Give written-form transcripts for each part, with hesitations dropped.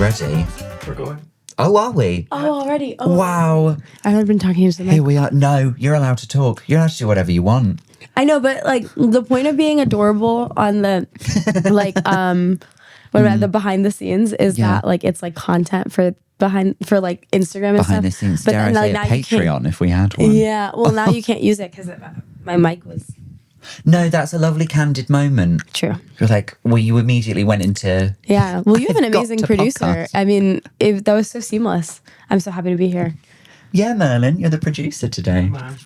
ready? We're going. Oh, are we? Oh, already? Oh. Wow. I haven't been talking to the mic. Here we are. No, you're allowed to talk. You're allowed to do whatever you want. I know, but like the point of being adorable on the what about the behind the scenes is that like it's like content for like Instagram and Behind the stuff. scenes. But Dare I then, say like, a now you can't- Patreon if we had one. Yeah, well now you can't use it because my mic was No, that's a lovely candid moment. true. You're like, well, you immediately went into... Yeah, well you have an I've got amazing to producer. podcast. I mean, that was so seamless. I'm so happy to be here. Yeah, Merlin, you're the producer today. Man,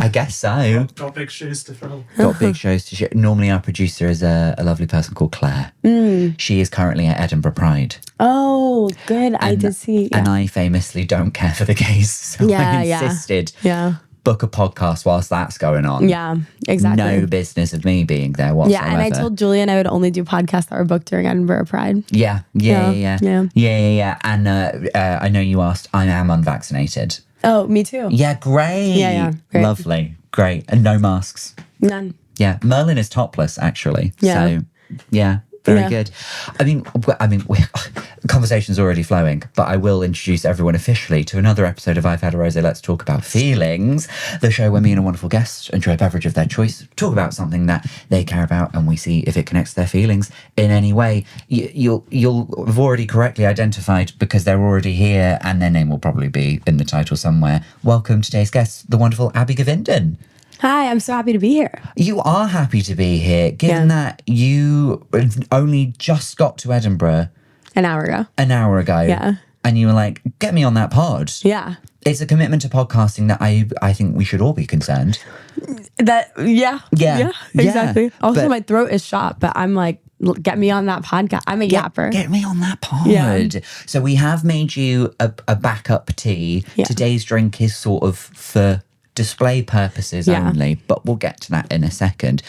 I guess so. got big shoes to fill. Got big shows to share. Normally our producer is a lovely person called Claire. She is currently at Edinburgh Pride. Oh, good. I did see. And I famously don't care for the gays. So I insisted book a podcast whilst that's going on. Yeah, exactly. No business of me being there whatsoever. Yeah, and I told Julian I would only do podcasts that were booked during Edinburgh Pride. Yeah. And I know you asked, I am unvaccinated. Oh, me too. Yeah, great. Yeah, great. Lovely. Great. And no masks. None. Yeah. Merlin is topless, actually. Yeah. So, yeah. Very Yeah. good. I mean, conversation's already flowing, but I will introduce everyone officially to another episode of I've Had a Rosé, Let's Talk About Feelings, the show where me and a wonderful guest enjoy a beverage of their choice, talk about something that they care about, and we see if it connects their feelings in any way. You'll have already correctly identified because they're already here, and their name will probably be in the title somewhere. Welcome today's guest, the wonderful Abby Govindan. Hi, I'm so happy to be here. You are happy to be here, given that you only just got to Edinburgh An hour ago. Yeah. And you were like, get me on that pod. Yeah. It's a commitment to podcasting that I think we should all be concerned. Yeah, exactly. Also, but- my throat is shot, but I'm like, get me on that podcast. I'm a yapper. Get me on that pod. Yeah. So we have made you a backup tea. Yeah. Today's drink is sort of for display purposes only, but we'll get to that in a second.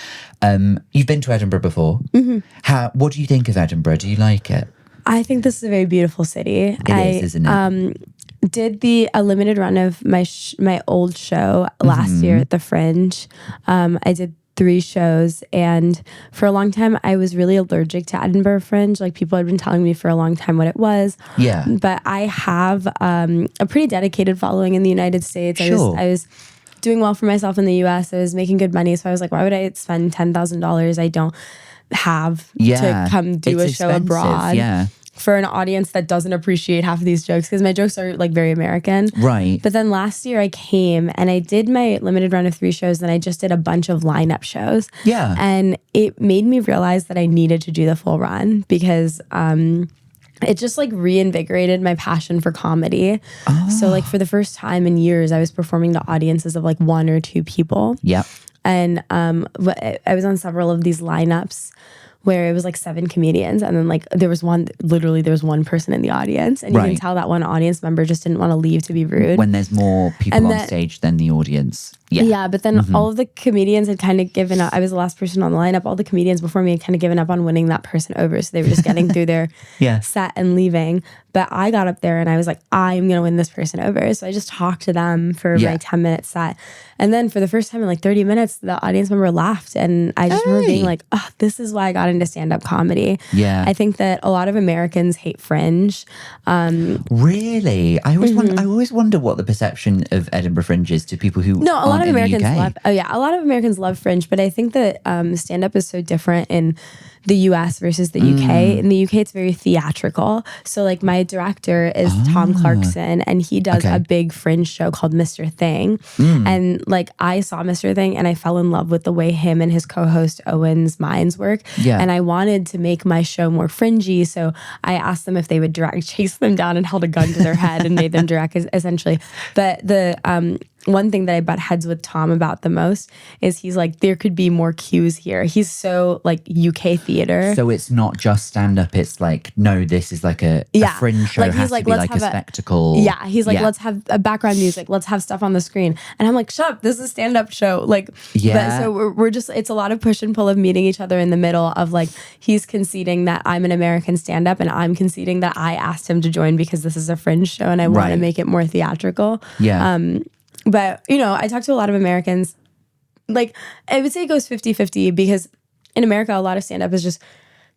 You've been to Edinburgh before. Mm-hmm. What do you think of Edinburgh? Do you like it? I think this is a very beautiful city. It is, isn't it? Did a limited run of my old show last year at the Fringe. I did 3 shows, and for a long time I was really allergic to Edinburgh Fringe. Like, people had been telling me for a long time what it was. Yeah. But I have a pretty dedicated following in the United States. Sure. I was doing well for myself in the US. I was making good money, so I was like, why would I spend $10,000 I don't have to come do It's a show expensive, abroad? Yeah. For an audience that doesn't appreciate half of these jokes, because my jokes are like very American. Right. But then last year I came and I did my limited run of 3 shows, then I just did a bunch of lineup shows. Yeah. And it made me realize that I needed to do the full run because it just like reinvigorated my passion for comedy. So like for the first time in years, I was performing to audiences of like 1 or 2 people. Yep. And I was on several of these lineups where it was like 7 comedians, and then like there was one person in the audience, and you can tell that one audience member just didn't want to leave to be rude. When there's more people on stage than the audience. Yeah. Yeah, but then all of the comedians had kind of given up. I was the last person on the lineup. All the comedians before me had kind of given up on winning that person over. So they were just getting through their set and leaving. But I got up there and I was like, I'm going to win this person over. So I just talked to them for my 10-minute set. And then for the first time in like 30 minutes, the audience member lauged. And I just remember being like, oh, this is why I got into stand-up comedy. Yeah. I think that a lot of Americans hate Fringe. Really? I always wonder what the perception of Edinburgh Fringe is to people who No, a lot aren't of in the Americans UK. love. Oh yeah, a lot of Americans love Fringe, but I think that stand-up is so different in the US versus the UK. In the UK, it's very theatrical. So like my director is Tom Clarkson, and he does a big Fringe show called Mr. Thing. And like I saw Mr. Thing and I fell in love with the way him and his co-host Owen's minds work. Yeah. And I wanted to make my show more fringy. So I asked them if they would chase them down and held a gun to their head and made them direct essentially. But the one thing that I butt heads with Tom about the most is he's like, there could be more cues here. He's so like UK theater. So it's not just stand-up, it's like, no, this is like a Fringe show, like, has he's like, to be let's like a have spectacle. Yeah, he's like, let's have a background music, let's have stuff on the screen. And I'm like, shut up, this is a stand-up show. Like, but so we're just, it's a lot of push and pull of meeting each other in the middle of like, he's conceding that I'm an American stand-up and I'm conceding that I asked him to join because this is a Fringe show and I want to make it more theatrical. Yeah. But, you know, I talk to a lot of Americans, like, I would say it goes 50-50 because in America, a lot of stand-up is just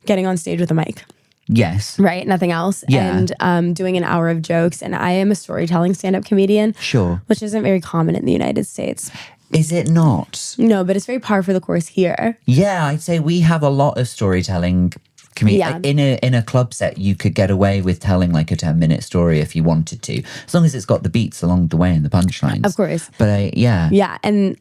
getting on stage with a mic. Yes. Right? Nothing else. Yeah. And doing an hour of jokes. And I am a storytelling stand-up comedian. Sure. Which isn't very common in the United States. Is it not? No, but it's very par for the course here. Yeah, I'd say we have a lot of storytelling. In a club set, you could get away with telling like a 10-minute story if you wanted to, as long as it's got the beats along the way and the punchlines. Of course. But yeah, and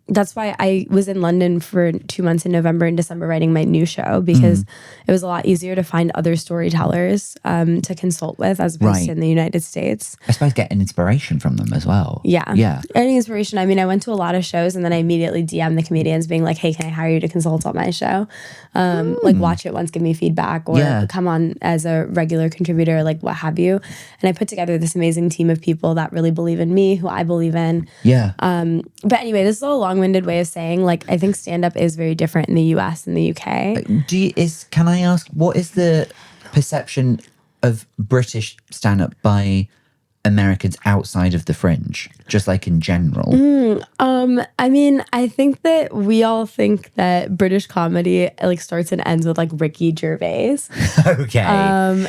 that's why I was in London for 2 months in November and December writing my new show, because it was a lot easier to find other storytellers to consult with as opposed to in the United States. I suppose getting inspiration from them as well. Yeah. Getting inspiration. I mean, I went to a lot of shows and then I immediately DM'd the comedians being like, hey, can I hire you to consult on my show? Like watch it once, give me feedback, or come on as a regular contributor, like what have you. And I put together this amazing team of people that really believe in me, who I believe in. Yeah. But anyway, this is a long-winded way of saying, like, I think stand-up is very different in the US and the UK. Can I ask, what is the perception of British stand-up by Americans outside of the Fringe, just like in general? I mean, I think that we all think that British comedy like starts and ends with like Ricky Gervais. Okay.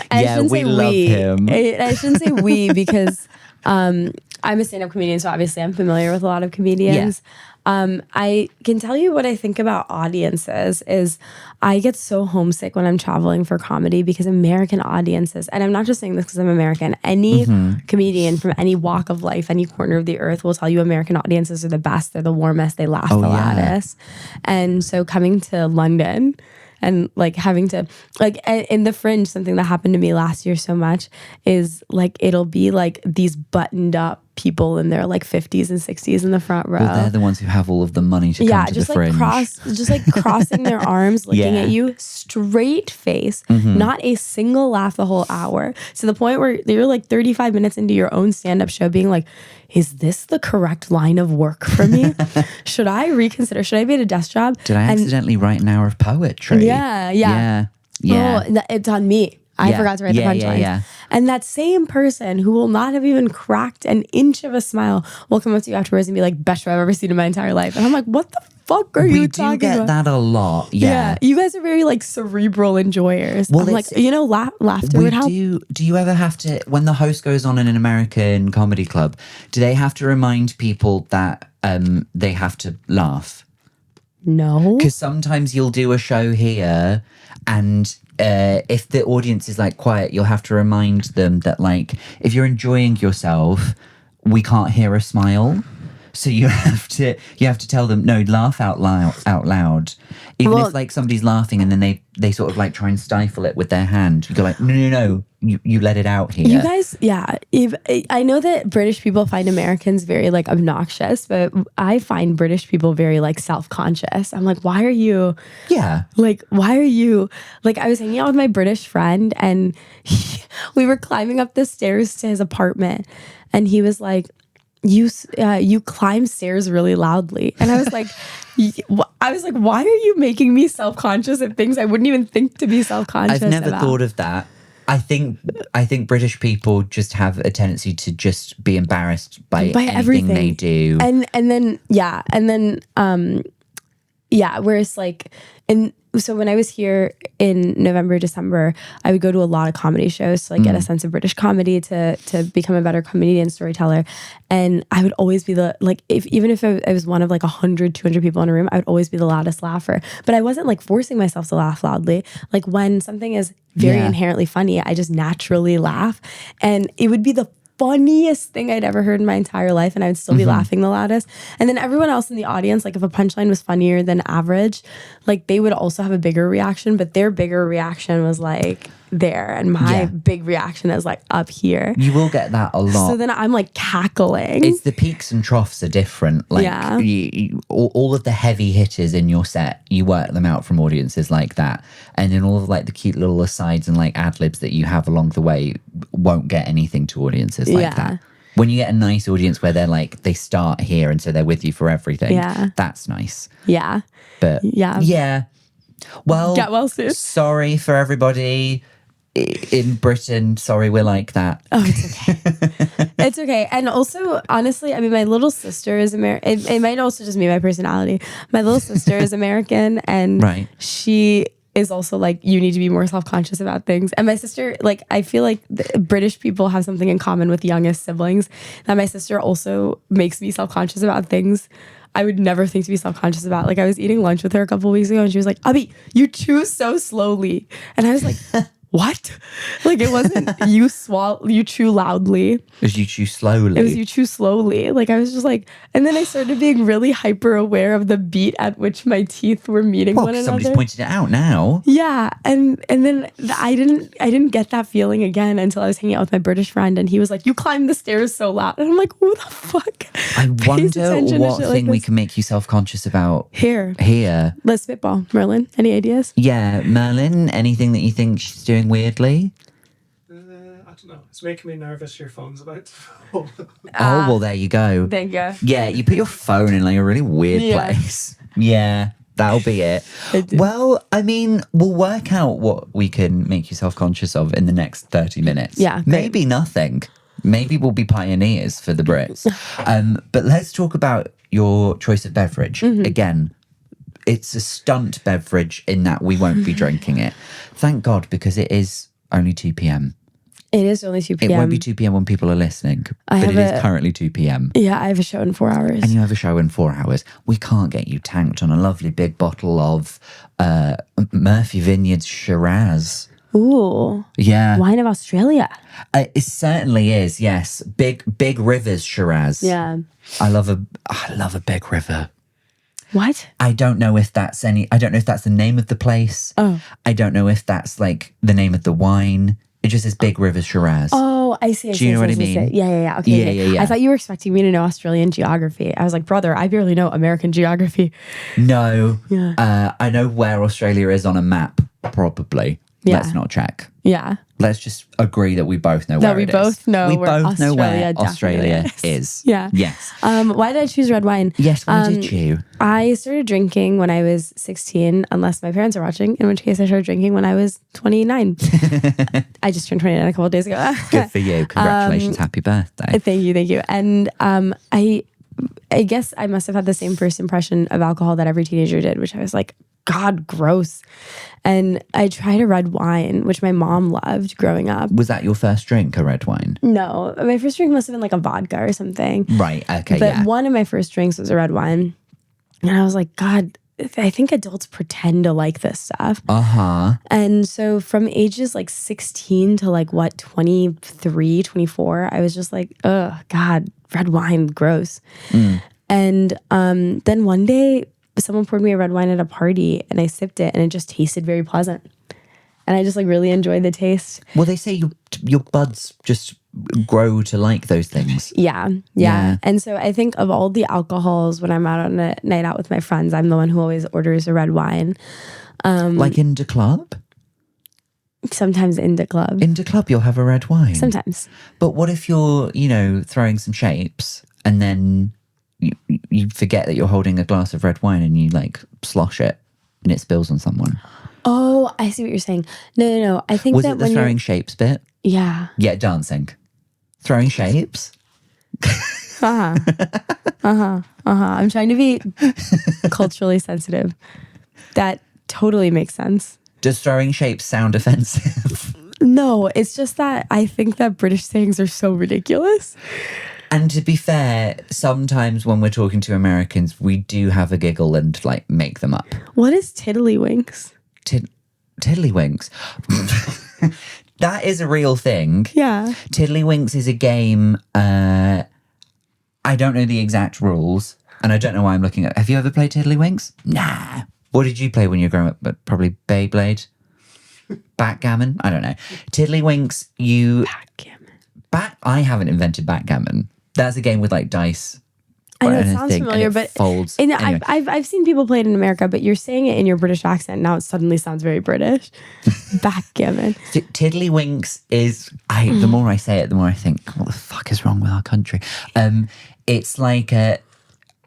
We love him. I shouldn't say we because I'm a stand-up comedian, so obviously I'm familiar with a lot of comedians. I can tell you what I think about audiences is I get so homesick when I'm traveling for comedy because American audiences, and I'm not just saying this because I'm American, any comedian from any walk of life, any corner of the earth will tell you American audiences are the best, they're the warmest, they laugh the loudest. And so coming to London and like having to like in the Fringe, something that happened to me last year so much is like it'll be like these buttoned up people in their like 50s and 60s in the front row. Well, they're the ones who have all of the money to come to the Fringe. Just like crossing their arms, looking at you straight face, not a single laugh the whole hour, to the point where you're like 35 minutes into your own stand-up show being like, is this the correct line of work for me? Should I reconsider? Should I be at a desk job? Did I accidentally write an hour of poetry? Yeah. Oh, it's on me. I forgot to write the punchline. And that same person who will not have even cracked an inch of a smile will come up to you afterwards and be like, best show I've ever seen in my entire life. And I'm like, what the fuck are you talking about? We do get that a lot. Yeah. You guys are very like cerebral enjoyers. Well, I'm like, laughter would help. Do you ever have to, when the host goes on in an American comedy club, do they have to remind people that they have to laugh? No. Because sometimes you'll do a show here and if the audience is like quiet, you'll have to remind them that like if you're enjoying yourself, we can't hear a smile. So you have to tell them, no, laugh out loud. Even if like somebody's laughing and then they sort of like try and stifle it with their hand. You go like, no, you let it out here. You guys, I know that British people find Americans very like obnoxious, but I find British people very like self-conscious. I'm like, why are you? Yeah. Like, why are you? Like, I was hanging out with my British friend and we were climbing up the stairs to his apartment and he was like, you climb stairs really loudly. And I was like, why are you making me self-conscious of things I wouldn't even think to be self-conscious I've never about? thought of that. I think British people just have a tendency to just be embarrassed by anything everything they do. Whereas like so when I was here in November, December, I would go to a lot of comedy shows to like get a sense of British comedy to become a better comedian storyteller. And I would always be even if I was one of like 100, 200 people in a room, I would always be the loudest laugher. But I wasn't like forcing myself to laugh loudly. Like when something is very inherently funny, I just naturally laugh. And it would be the funniest thing I'd ever heard in my entire life, and I would still be laughing the loudest. And then everyone else in the audience, like if a punchline was funnier than average, like they would also have a bigger reaction, but their bigger reaction was like there, and my big reaction is like up here. You will get that a lot. So then I'm like cackling. It's the peaks and troughs are different. Like all of the heavy hitters in your set, you work them out from audiences like that, and then all of like the cute little asides and like ad libs that you have along the way won't get anything to audiences like that. When you get a nice audience where they're like, they start here and so they're with you for everything. That's nice. But well, get well soon. Sorry for everybody in Britain. Sorry, we're like that. Oh, it's okay. It's okay. And also, honestly, I mean, my little sister is American. It might also just be my personality. My little sister is American, and she is also like, you need to be more self-conscious about things. And my sister, like, I feel like British people have something in common with youngest siblings, that my sister also makes me self-conscious about things I would never think to be self-conscious about. Like, I was eating lunch with her a couple weeks ago and she was like, Abby, you chew so slowly. And I was like, what? Like, it wasn't you chew loudly. It was you chew slowly. It was you chew slowly. Like, I was just like, and then I started being really hyper aware of the beat at which my teeth were meeting one another. Somebody's pointed it out now. Yeah. And then I didn't get that feeling again until I was hanging out with my British friend and he was like, you climbed the stairs so loud. And I'm like, who the fuck? I wonder what thing we can make you self-conscious about here. Let's spitball. Merlin, any ideas? Yeah, Merlin, anything that you think she's doing weirdly? I don't know. It's making me nervous. Your phone's about to fall. Oh, well, there you go. Thank you. Yeah, you put your phone in like a really weird place. Yeah, that'll be it. Well, I mean, we'll work out what we can make you self-conscious of in the next 30 minutes. Yeah, great. Maybe nothing. Maybe we'll be pioneers for the Brits. But let's talk about your choice of beverage. Again, it's a stunt beverage in that we won't be drinking it. Thank God, because it is only 2 p.m. It is only 2 p.m. It won't be 2 p.m. when people are listening, but it is currently 2 p.m. Yeah, I have a show in 4 hours. And you have a show in 4 hours. We can't get you tanked on a lovely big bottle of Murphy Vineyards Shiraz. Ooh. Yeah. Wine of Australia. It certainly is, yes. Big Rivers Shiraz. Yeah. I love a Big River. What? I don't know if that's the name of the place. Oh. I don't know if that's like the name of the wine. It just says Big River Shiraz. Oh, I see. Do you know what I mean? Yeah. Okay. Yeah. I thought you were expecting me to know Australian geography. I was like, brother, I barely know American geography. No. Yeah. I know where Australia is on a map, probably. Yeah. Let's not check. Yeah. Let's just agree that we both know where it is. We both know where Australia is. Yeah. Yes. Why did I choose red wine? Yes, why did you? I started drinking when I was 16, unless my parents are watching, in which case I started drinking when I was 29. I just turned 29 a couple of days ago. Good for you. Congratulations. Happy birthday. Thank you. And I guess I must have had the same first impression of alcohol that every teenager did, which I was like, God, gross. And I tried a red wine, which my mom loved growing up. Was that your first drink, a red wine? No, my first drink must have been like a vodka or something. Right, okay, but one of my first drinks was a red wine. And I was like, God, I think adults pretend to like this stuff. And so from ages like 16 to like 23, 24, I was just like, oh God, red wine, gross. And then one day someone poured me a red wine at a party and I sipped it and it just tasted very pleasant. And I just like really enjoyed the taste. Well, they say your buds just grow to like those things. Yeah. And so I think of all the alcohols, when I'm out on a night out with my friends, I'm the one who always orders a red wine. Like in the club? Sometimes in the club. In the club, you'll have a red wine. Sometimes. But what if you're, throwing some shapes and then you forget that you're holding a glass of red wine and you like slosh it and it spills on someone? Oh, I see what you're saying. No. I think was that it the throwing shapes bit? Yeah. Yeah, dancing. Throwing shapes? I'm trying to be culturally sensitive. That totally makes sense. Does throwing shapes sound offensive? No, it's just that I think that British sayings are so ridiculous. And to be fair, sometimes when we're talking to Americans, we do have a giggle and like make them up. What is tiddlywinks? Tiddlywinks. That is a real thing. Yeah. Tiddlywinks is a game. I don't know the exact rules, and I don't know why I'm looking at. Have you ever played Tiddlywinks? Nah. What did you play when you were growing up? But probably Beyblade, backgammon. I don't know. Tiddlywinks. Backgammon. I haven't invented backgammon. That's a game with like dice. I know it sounds familiar, but folds. Anyway. I've seen people play it in America, but you're saying it in your British accent. Now it suddenly sounds very British. Backgammon. Tiddlywinks is. The more I say it, the more I think, what the fuck is wrong with our country? It's like I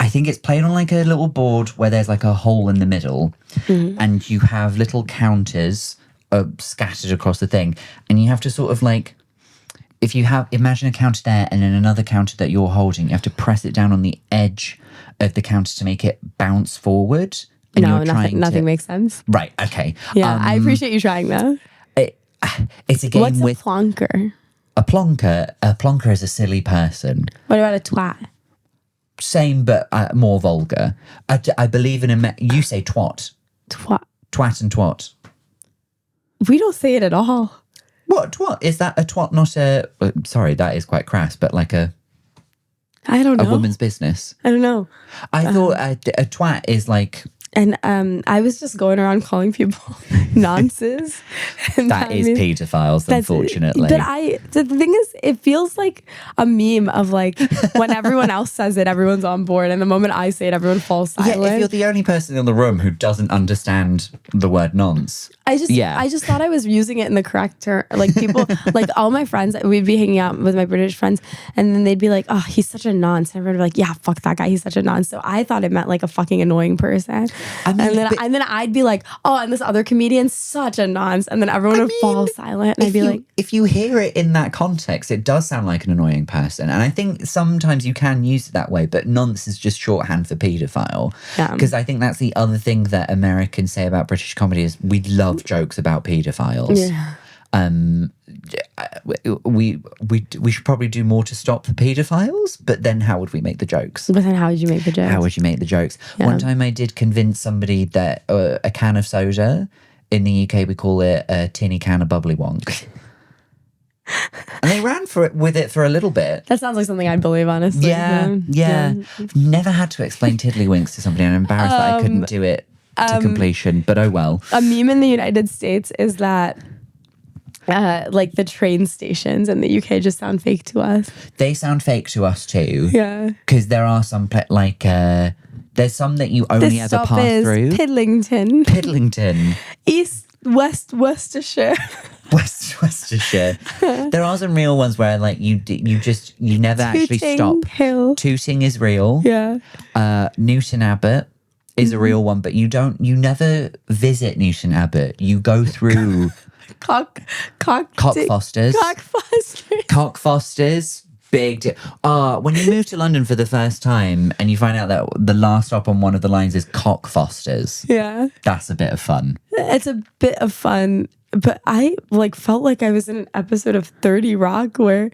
think it's played on like a little board where there's like a hole in the middle, and you have little counters scattered across the thing, and you have to sort of like. If you imagine a counter there and then another counter that you're holding, you have to press it down on the edge of the counter to make it bounce forward And No, you're trying nothing makes sense. Right, okay. Yeah, I appreciate you trying though. It's a game What's with a plonker? a plonker. A plonker is a silly person. What about a twat? Same, but more vulgar. I believe in you say twat. Twat. Twat and twat. We don't say it at all. What? Twat? Is that a twat, not a... sorry, that is quite crass, but like I don't know. a woman's business. I don't know. I thought a twat is like... And I was just going around calling people nonces. And that is paedophiles, unfortunately. But the thing is, it feels like a meme of like when everyone else says it, everyone's on board. And the moment I say it, everyone falls silent. Yeah, if you're the only person in the room who doesn't understand the word nonce. I just thought I was using it in the correct term. Like people, like all my friends, we'd be hanging out with my British friends, and then they'd be like, "Oh, he's such a nonce," and everyone would be like, "Yeah, fuck that guy, he's such a nonce." So I thought it meant like a fucking annoying person. I mean, and then I'd be like, "Oh, and this other comedian's such a nonce," and then everyone would fall silent, and I'd be like, if you hear it in that context, it does sound like an annoying person, and I think sometimes you can use it that way. But nonce is just shorthand for paedophile, because I think that's the other thing that Americans say about British comedy is we love jokes about paedophiles. Yeah. We should probably do more to stop the paedophiles, but then how would we make the jokes? But then how would you make the jokes? How would you make the jokes? Yeah. One time I did convince somebody that a can of soda, in the UK we call it a tinny can of bubbly wonk. And they ran with it for a little bit. That sounds like something I'd believe, honestly. Yeah. I've never had to explain tiddlywinks to somebody, and I'm embarrassed that I couldn't do it to completion, but oh well. A meme in the United States is that like the train stations in the UK just sound fake to us. They sound fake to us too. Yeah. Because there are some, there's some that you only ever pass through. Piddlington. Piddlington. East, West, Worcestershire. Worcestershire. There are some real ones where like you never actually stop. Hill. Tooting is real. Yeah. Newton Abbot is a real one, but you never visit Newton Abbot. You go through Cockfosters. Cockfosters. Big deal. When you move to London for the first time and you find out that the last stop on one of the lines is Cockfosters. Yeah. That's a bit of fun. It's a bit of fun. But I felt like I was in an episode of 30 Rock where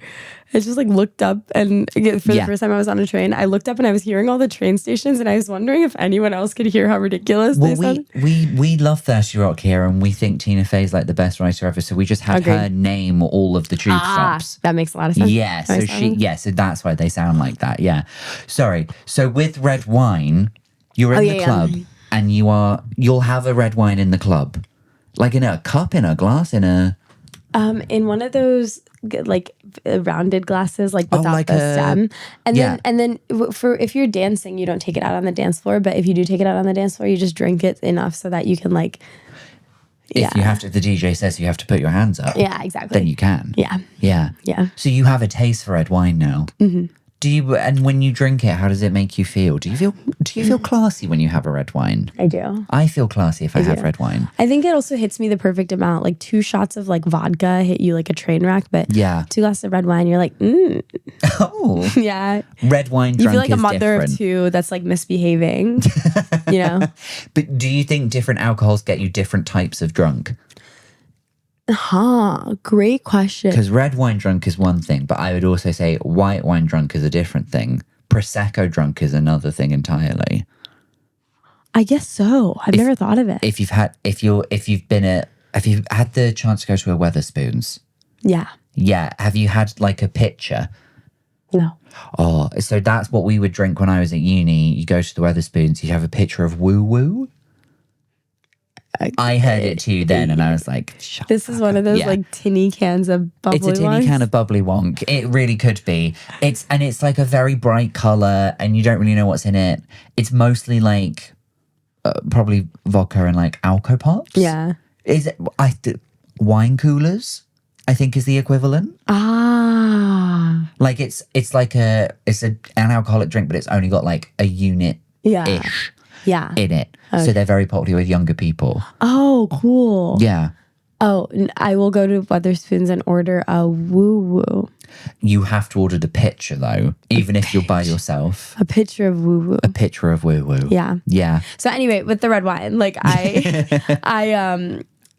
I just looked up, and for the first time I was on a train, I looked up and I was hearing all the train stations, and I was wondering if anyone else could hear how ridiculous they sound. We love 30 Rock here, and we think Tina Fey's like the best writer ever, so we just had her name all of the tube stops. That makes a lot of sense. Yeah, so that's why they sound like that. Yeah. Sorry. So with red wine, you're in the club and you'll have a red wine in the club. Like in a cup, in a glass, in one of those rounded glasses, without the stem. And then for if you're dancing, you don't take it out on the dance floor. But if you do take it out on the dance floor, you just drink it enough so that you can If you have to, the DJ says you have to put your hands up. Yeah, exactly. Then you can. Yeah. Yeah. Yeah. So you have a taste for red wine now. Mm-hmm. And when you drink it, how does it make you feel? Do you feel classy when you have a red wine? I do. I feel classy if I have red wine. I think it also hits me the perfect amount. 2 shots of vodka hit you like a train wrack, but 2 glasses of red wine, you're like, Oh. Yeah. Red wine drunk is you feel like a mother different. of 2 that's misbehaving, you know? But do you think different alcohols get you different types of drunk? Great question. Because red wine drunk is one thing, but I would also say white wine drunk is a different thing. Prosecco drunk is another thing entirely. I guess so. I've never thought of it. If you've had the chance to go to a Wetherspoons? Yeah. Yeah. Have you had a pitcher? No. Oh, so that's what we would drink when I was at uni. You go to the Wetherspoons, you have a pitcher of woo woo. I heard it too then, and I was like, this is one of those tinny cans of bubbly wonk. It's a tinny can of bubbly wonk. It really could be. It's a very bright colour, and you don't really know what's in it. It's mostly probably vodka and alco pops. Yeah. Is it? Wine coolers, I think, is the equivalent. It's an alcoholic drink, but it's only got a unit ish. Yeah. In it. Okay. So they're very popular with younger people. Oh, cool. Yeah. I will go to Weatherspoons and order a woo woo. You have to order the picture though, even if you're by yourself. A picture of woo woo. A picture of woo woo. Yeah. Yeah. So anyway, with the red wine, like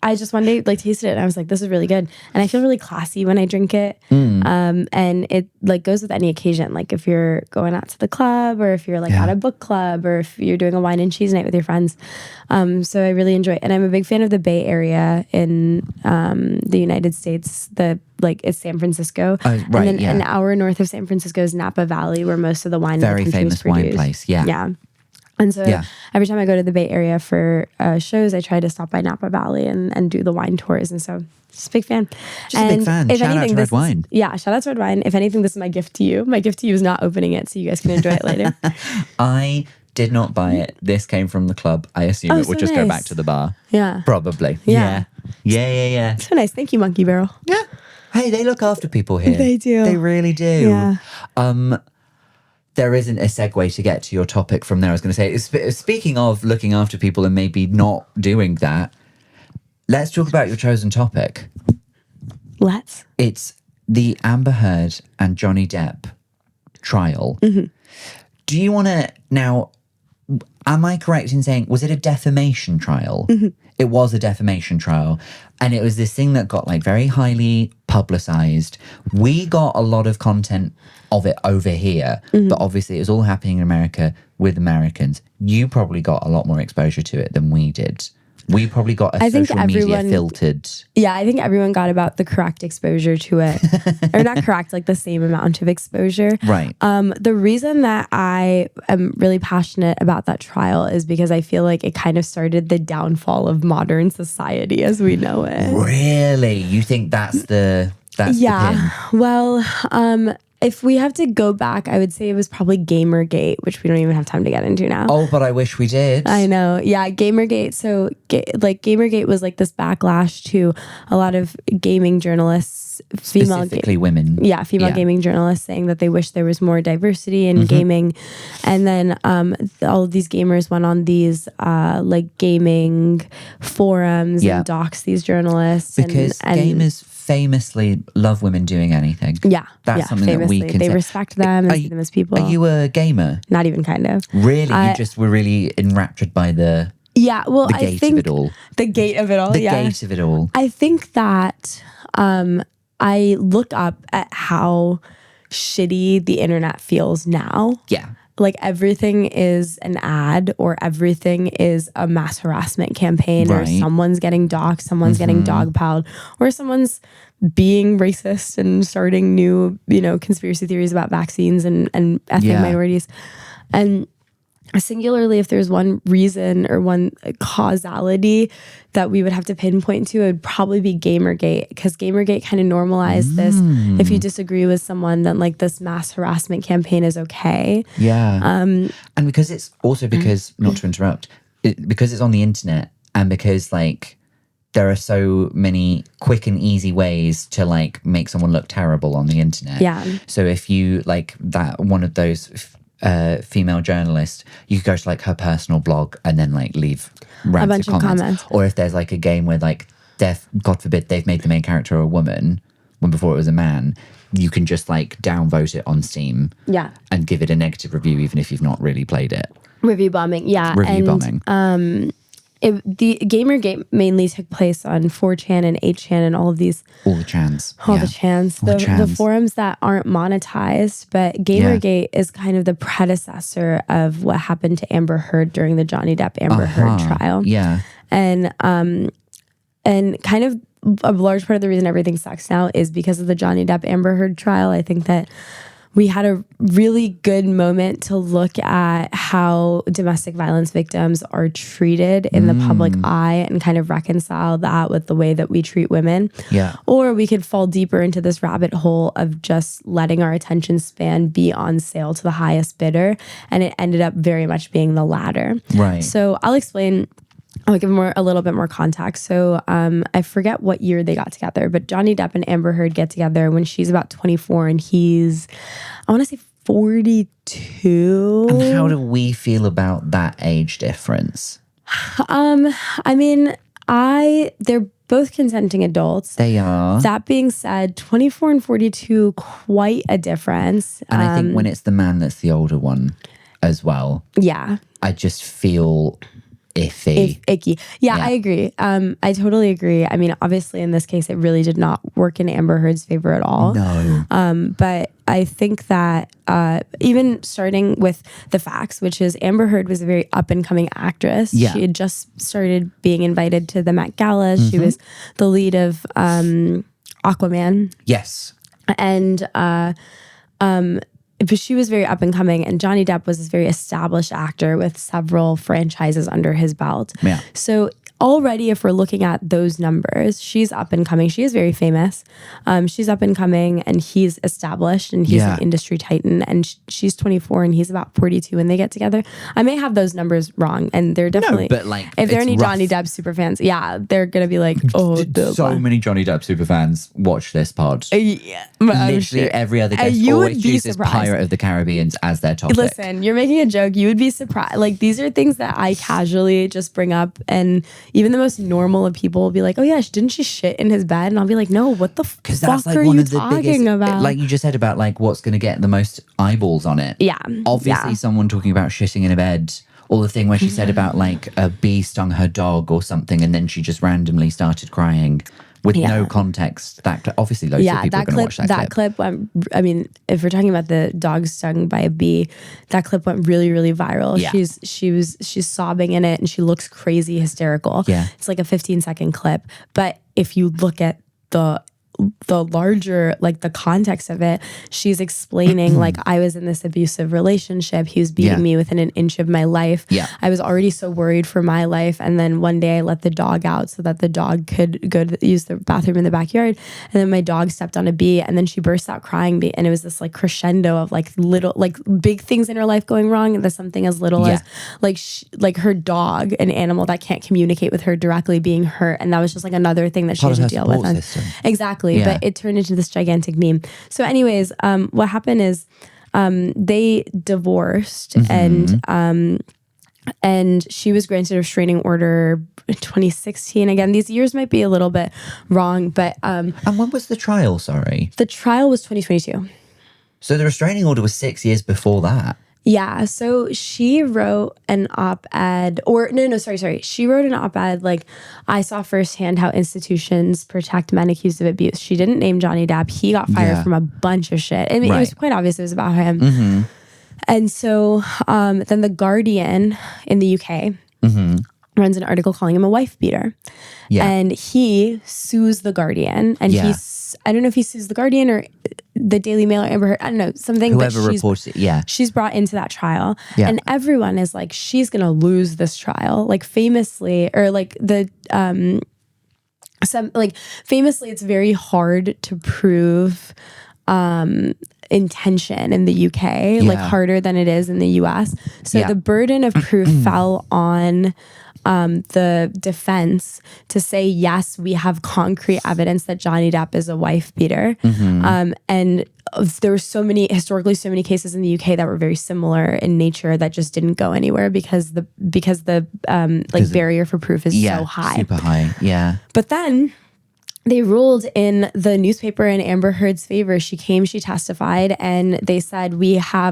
I just one day like tasted it and I was like, this is really good. And I feel really classy when I drink it. And it like goes with any occasion. Like if you're going out to the club or if you're like at a book club or if you're doing a wine and cheese night with your friends. So I really enjoy it. And I'm a big fan of the Bay Area in the United States. It's San Francisco. Right, and then an hour north of San Francisco is Napa Valley, where most of the wine Very in the country famous is produced. wine place. Yeah. Yeah. And so every time I go to the Bay Area for shows, I try to stop by Napa Valley and do the wine tours. And so just a big fan. Just a big fan. Shout out to red wine. Shout out to red wine. If anything, this is my gift to you. My gift to you is not opening it, so you guys can enjoy it later. I did not buy it. This came from the club. I assume it would just go back to the bar. Yeah. Probably. Yeah. Yeah. So nice. Thank you, Monkey Barrel. Yeah. Hey, they look after people here. They do. They really do. Yeah. There isn't a segue to get to your topic from there. I was going to say, speaking of looking after people and maybe not doing that, let's talk about your chosen topic. Let's. It's the Amber Heard and Johnny Depp trial. Do you want to now? Am I correct in saying, was it a defamation trial? It was a defamation trial. And it was this thing that got like very highly publicized. We got a lot of content of it over here, but obviously it was all happening in America with Americans. You probably got a lot more exposure to it than we did. We probably got a social media filtered. Yeah, I think everyone got about the correct exposure to it. Or not correct, like the same amount of exposure. Right. The reason that I am really passionate about that trial is because I feel like it kind of started the downfall of modern society as we know it. Really? You think that's the pin? Well, if we have to go back, I would say it was probably Gamergate, which we don't even have time to get into now. Oh, but I wish we did. I know. Yeah, Gamergate. So, Gamergate was like this backlash to a lot of gaming journalists, specifically women. Yeah, female gaming journalists saying that they wish there was more diversity in gaming. And then all of these gamers went on these gaming forums and doxed these journalists. Because gamers famously love women doing anything. Yeah. That's something famously. that we can They say. respect them and see them as people. Are you a gamer? Not even kind of. Really? You just were really enraptured by the gate of it all. The gate of it all, The gate of it all. I think that I look up at how shitty the internet feels now. Yeah. Like everything is an ad or everything is a mass harassment campaign or someone's getting doxxed, someone's getting dogpiled, or someone's being racist and starting new, conspiracy theories about vaccines and ethnic minorities. And singularly, if there's one reason or one causality that we would have to pinpoint to, it would probably be Gamergate, because Gamergate kind of normalized this. If you disagree with someone, then like this mass harassment campaign is okay. Yeah. And because it's also not to interrupt, because it's on the internet and because like there are so many quick and easy ways to like make someone look terrible on the internet. Yeah. So if you like that one of those female journalist, you could go to like her personal blog and then like leave a bunch of comments. Or if there's like a game where like God forbid they've made the main character a woman when before it was a man, you can just like downvote it on Steam and give it a negative review even if you've not really played it. Review bombing. bombing. The Gamergate mainly took place on 4chan and 8chan and all of these. All the chans. The forums that aren't monetized. But Gamergate is kind of the predecessor of what happened to Amber Heard during the Johnny Depp Amber Heard trial. Yeah. And kind of a large part of the reason everything sucks now is because of the Johnny Depp Amber Heard trial. I think that we had a really good moment to look at how domestic violence victims are treated in the public eye and kind of reconcile that with the way that we treat women. Yeah. Or we could fall deeper into this rabbit hole of just letting our attention span be on sale to the highest bidder. And it ended up very much being the latter. Right. So I'll give a little bit more context. So I forget what year they got together, but Johnny Depp and Amber Heard get together when she's about 24 and he's, I want to say 42. And how do we feel about that age difference? I mean, they're both consenting adults. They are. That being said, 24 and 42, quite a difference. And I think when it's the man that's the older one as well. Yeah. I just feel iffy. Icky. Yeah, I agree. I totally agree. I mean, obviously in this case, it really did not work in Amber Heard's favor at all. No. But I think that even starting with the facts, which is Amber Heard was a very up and coming actress. Yeah. She had just started being invited to the Met Gala. She was the lead of Aquaman. Yes. And but she was very up and coming, and Johnny Depp was this very established actor with several franchises under his belt. Yeah. So already, if we're looking at those numbers, she's up and coming. She is very famous. She's up and coming, and he's established, and he's an industry titan. And she's 24, and he's about 42 when they get together. I may have those numbers wrong, and they're definitely. No, but like, if there are any rough. Johnny Depp super fans, they're gonna be like, oh, so many Johnny Depp super fans watch this pod. Yeah, Literally every other guest you always would be chooses surprised. Pirate of the Caribbean as their topic. Listen, you're making a joke. You would be surprised. Like, these are things that I casually just bring up, and even the most normal of people will be like, "Oh yeah, didn't she shit in his bed?" And I'll be like, "No, what the fuck are you talking about?" Like you just said about like what's going to get the most eyeballs on it. Yeah, Obviously, someone talking about shitting in a bed, or the thing where she said about like a bee stung her dog or something, and then she just randomly started crying. With no context, obviously loads of people are going to watch that clip. Went, I mean, if we're talking about the dog stung by a bee, that clip went really, really viral. Yeah. She's sobbing in it, and she looks crazy hysterical. Yeah. It's like a 15-second clip. But if you look at the larger, like the context of it, she's explaining like, I was in this abusive relationship. He was beating me within an inch of my life. Yeah. I was already so worried for my life. And then one day I let the dog out so that the dog could go to use the bathroom in the backyard. And then my dog stepped on a bee, and then she burst out crying. And it was this like crescendo of like little, like big things in her life going wrong. And there's something as little as like her dog, an animal that can't communicate with her directly, being hurt. And that was just like another thing that she had to deal with. Exactly. Yeah. But it turned into this gigantic meme. So anyways, what happened is they divorced, and she was granted a restraining order in 2016. Again, these years might be a little bit wrong, but and when was the trial? Sorry, the trial was 2022. So the restraining order was 6 years before that. Yeah, so she wrote an op-ed, She wrote an op-ed like, I saw firsthand how institutions protect men accused of abuse. She didn't name Johnny Depp. He got fired from a bunch of shit. I mean, it was quite obvious it was about him. And so then The Guardian in the UK runs an article calling him a wife beater. Yeah. And he sues The Guardian, and I don't know if he sues The Guardian or the Daily Mail or Amber Heard, I don't know, something. Whoever reports it, she's brought into that trial, and everyone is like, she's gonna lose this trial. Like famously, or like famously, it's very hard to prove intention in the UK, like harder than it is in the US. So the burden of proof fell on the defense to say, yes, we have concrete evidence that Johnny Depp is a wife beater. And there were historically so many cases in the UK that were very similar in nature that just didn't go anywhere because the barrier for proof is so high. Super high. Yeah. But then they ruled in the newspaper in Amber Heard's favor. She came, she testified, and they said,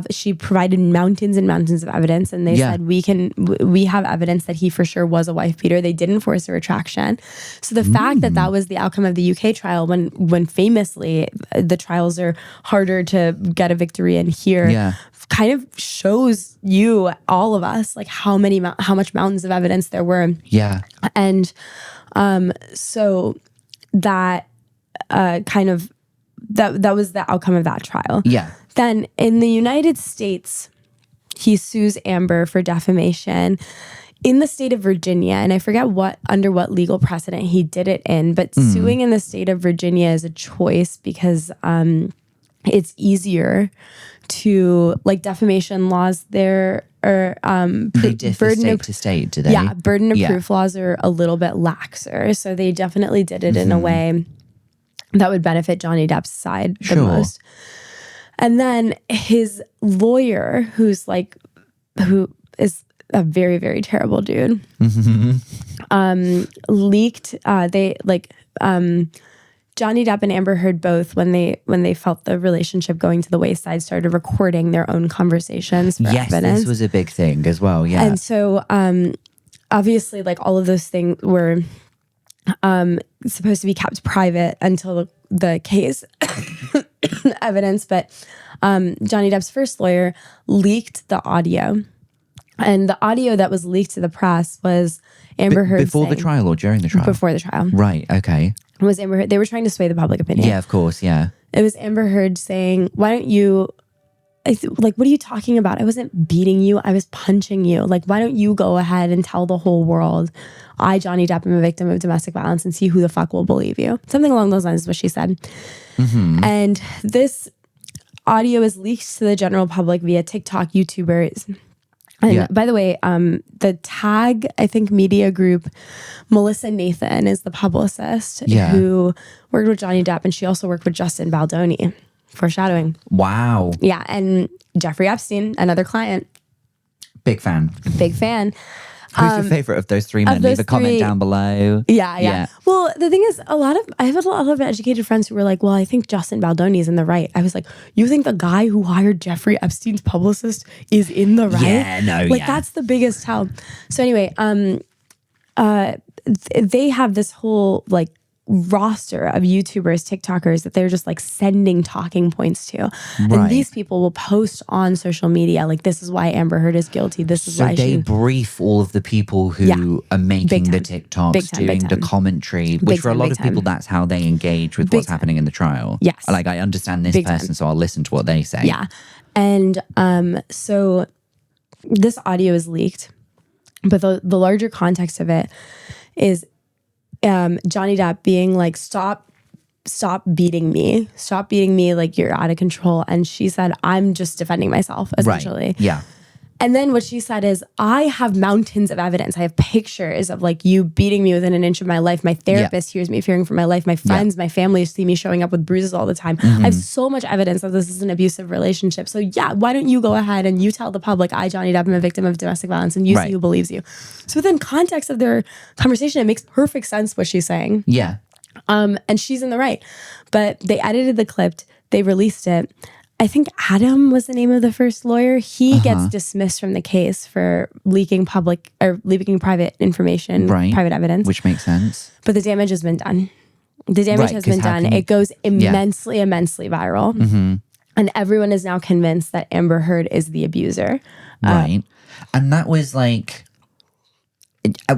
she provided mountains and mountains of evidence. And they said, we have evidence that he for sure was a wife beater. They didn't force a retraction. So the fact that was the outcome of the UK trial, when famously the trials are harder to get a victory in here, kind of shows you, all of us, like how much mountains of evidence there were. Yeah. And so that that was the outcome of that trial. Yeah. Then in the United States, he sues Amber for defamation in the state of Virginia, and I forget under what legal precedent he did it in, but suing in the state of Virginia is a choice because it's easier to, like, defamation laws there are they differ state to state, do they? Yeah, burden of proof laws are a little bit laxer, so they definitely did it in a way that would benefit Johnny Depp's side the most. And then his lawyer, who is a very, very terrible dude. Leaked. Johnny Depp and Amber Heard both, when they felt the relationship going to the wayside, started recording their own conversations for evidence. This was a big thing as well. Yeah, and so obviously, like all of those things were supposed to be kept private until the case evidence. But Johnny Depp's first lawyer leaked the audio, and the audio that was leaked to the press was Amber Heard before the trial or during the trial? Before the trial, right? Okay. It was Amber Heard. They were trying to sway the public opinion. Yeah, of course. Yeah. It was Amber Heard saying, "Why don't you?" Like, what are you talking about? I wasn't beating you. I was punching you. Like, why don't you go ahead and tell the whole world, I, Johnny Depp, am a victim of domestic violence, and see who the fuck will believe you? Something along those lines is what she said. And this audio is leaked to the general public via TikTok, YouTubers. And by the way, the Tag, I think, media group, Melissa Nathan is the publicist who worked with Johnny Depp, and she also worked with Justin Baldoni. Foreshadowing. Wow. Yeah, and Jeffrey Epstein, another client. Big fan. Big fan. Who's your favorite of those three men? Leave a comment down below. Yeah. Well, the thing is, I have a lot of educated friends who were like, well, I think Justin Baldoni is in the right. I was like, you think the guy who hired Jeffrey Epstein's publicist is in the right? Yeah, no, that's the biggest tell. So anyway, they have this whole like roster of YouTubers, TikTokers that they're just like sending talking points to. And these people will post on social media like, this is why Amber Heard is guilty. This is why they brief all of the people who are making the TikToks, doing the commentary, which for a lot of people, that's how they engage with what's happening in the trial. Yes. Like, I understand this person, so I'll listen to what they say. Yeah. And so this audio is leaked, but the larger context of it is Johnny Depp being like, stop beating me, like you're out of control. And she said, I'm just defending myself, essentially. Right. Yeah. And then what she said is, I have mountains of evidence. I have pictures of like you beating me within an inch of my life. My therapist hears me fearing for my life. My friends, my family see me showing up with bruises all the time. I have so much evidence that this is an abusive relationship. So yeah, why don't you go ahead and you tell the public, I, Johnny Depp, am a victim of domestic violence, and you see who believes you. So within context of their conversation, it makes perfect sense what she's saying. Yeah. And she's in the right. But they edited the clip. They released it. I think Adam was the name of the first lawyer. He gets dismissed from the case for leaking private information, private evidence. Which makes sense. But the damage has been done. The damage has been done. It goes immensely viral. And everyone is now convinced that Amber Heard is the abuser. Right. And that was like...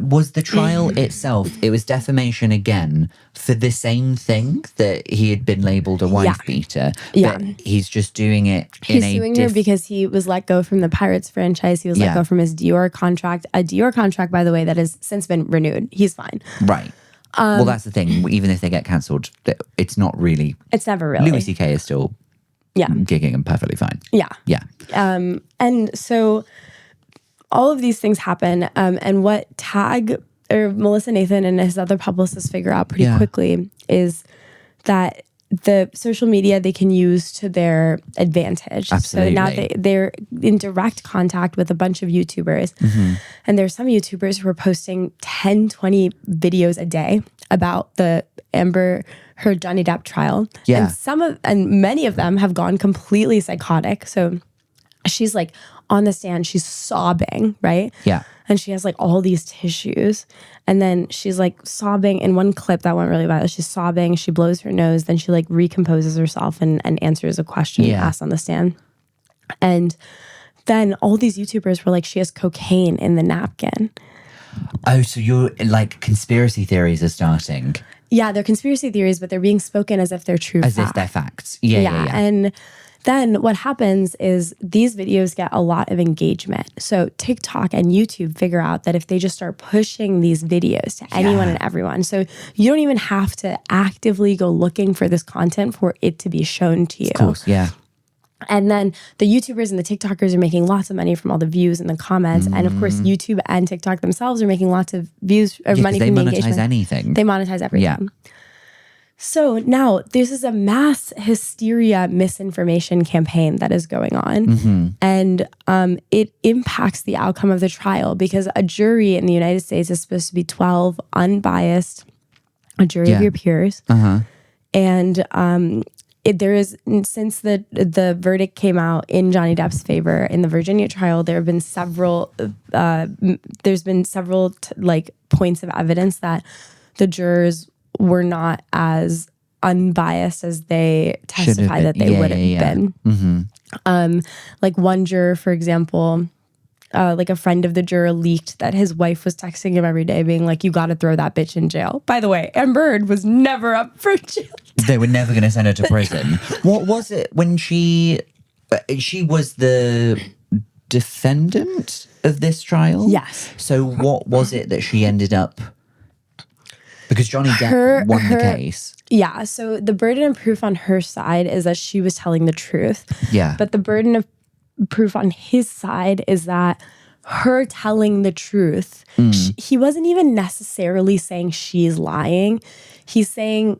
was the trial itself, it was defamation again for the same thing that he had been labelled a wife beater. But he's just doing it He's suing her because he was let go from the Pirates franchise. He was let go from his Dior contract. A Dior contract, by the way, that has since been renewed. He's fine. Right. Well, that's the thing. Even if they get cancelled, it's not really... It's never really. Louis C.K. is still gigging and perfectly fine. Yeah. Yeah. And so... all of these things happen, and what Tag or Melissa Nathan and his other publicists figure out pretty quickly is that the social media they can use to their advantage. Absolutely. So now they're in direct contact with a bunch of YouTubers, and there's some YouTubers who are posting 10, 20 videos a day about the Amber Heard Johnny Depp trial. Yeah. And many of them have gone completely psychotic. So she's like on the stand, she's sobbing, right? Yeah. And she has like all these tissues. And then she's like sobbing in one clip that went really viral. She's sobbing, she blows her nose, then she like recomposes herself and answers a question asked on the stand. And then all these YouTubers were like, she has cocaine in the napkin. Oh, so you're like conspiracy theories are starting. Yeah, they're conspiracy theories, but they're being spoken as if they're true As facts. if they're facts. Yeah. And then what happens is these videos get a lot of engagement. So TikTok and YouTube figure out that if they just start pushing these videos to anyone and everyone, so you don't even have to actively go looking for this content for it to be shown to you. Of course, yeah. And then the YouTubers and the TikTokers are making lots of money from all the views and the comments. And of course, YouTube and TikTok themselves are making lots of views or money from the engagement. They monetize anything. They monetize everything. Yeah. So now this is a mass hysteria misinformation campaign that is going on. And it impacts the outcome of the trial because a jury in the United States is supposed to be 12 unbiased, a jury of your peers. And there is, since the verdict came out in Johnny Depp's favor in the Virginia trial, there have been several, like points of evidence that the jurors were not as unbiased as they testified that they would have been. Like one juror, for example, like a friend of the juror leaked that his wife was texting him every day being like, you got to throw that bitch in jail. By the way, Amber Heard was never up for jail. They were never going to send her to prison. What was it when she was the defendant of this trial? Yes. So what was it that she ended up... Because Johnny Depp won the case. Yeah, so the burden of proof on her side is that she was telling the truth. Yeah. But the burden of proof on his side is that her telling the truth, he wasn't even necessarily saying she's lying. He's saying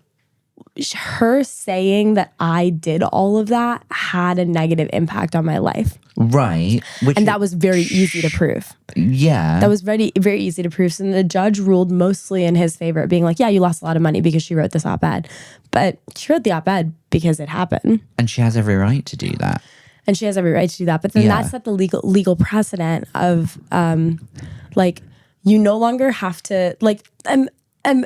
her saying that I did all of that had a negative impact on my life. Right. And that was very easy to prove. Yeah. That was very, very easy to prove. And the judge ruled mostly in his favor, being like, yeah, you lost a lot of money because she wrote this op-ed. But she wrote the op-ed because it happened. And she has every right to do that. And she has every right to do that. But then that set the legal precedent of, like, you no longer have to, like, I'm